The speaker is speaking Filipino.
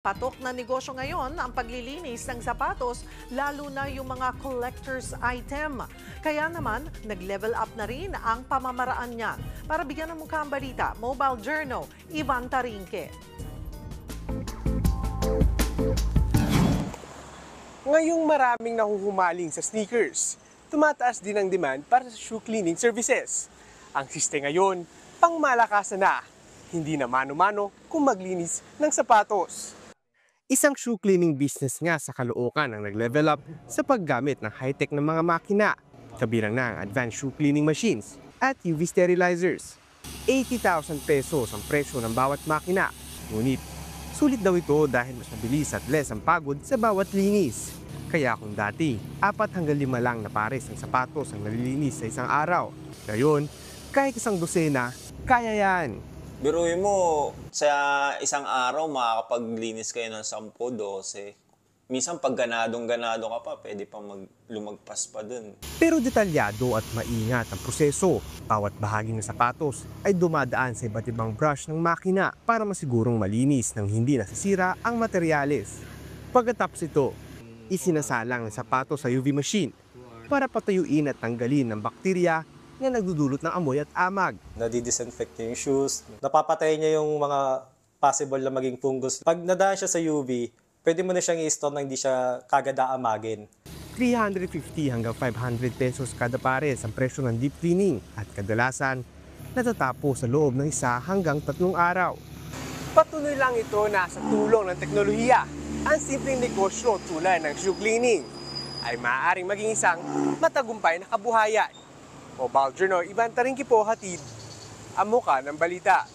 Patok na negosyo ngayon ang paglilinis ng sapatos, lalo na yung mga collector's item. Kaya naman, nag-level up na rin ang pamamaraan niya. Para bigyan ng mukha ang balita, Mobile Journal, Ivan Tarinque. Ngayong maraming nahuhumaling sa sneakers, tumataas din ang demand para sa shoe cleaning services. Ang siste ngayon, pangmalakasan na, hindi na mano-mano kung maglinis ng sapatos. Isang shoe cleaning business nga sa Caloocan ang nag-level up sa paggamit ng high-tech na mga makina, kabilang na ang advanced shoe cleaning machines at UV sterilizers. 80,000 pesos ang presyo ng bawat makina, ngunit sulit daw ito dahil mas mabilis at less ang pagod sa bawat linis. Kaya kung dati, 4 hanggang 5 lang na pares ng sapatos ang nalilinis sa isang araw, ngayon, kahit isang dosena, kaya yan. Biruin mo, sa isang araw makakapaglinis kayo ng 10-12. Minsan pag ganadong-ganado ka pa, pwede pa lumagpas pa dun. Pero detalyado at maingat ang proseso. Bawat bahagi ng sapatos ay dumadaan sa iba't ibang brush ng makina para masigurong malinis nang hindi nasisira ang materyales. Pagkatapos ito, isinasalang ang sapatos sa UV machine para patuyuin at tanggalin ng bakterya na nagdudulot ng amoy at amag. Nadi-disinfect niya yung shoes. Napapatay niya yung mga possible na maging fungus. Pag nadaan siya sa UV, pwede mo na siyang i-store na hindi siya kagad aamagin. 350 hanggang 500 pesos kada pares ang presyo ng deep cleaning at kadalasan natatapos sa loob ng 1 hanggang 3 araw. Patuloy lang ito na sa tulong ng teknolohiya. Ang simpleng negosyo tulad ng shoe cleaning ay maaaring maging isang matagumpay na kabuhayan. Mobile Journal, Ivan Tarinque po, hatid ang mukha ng balita.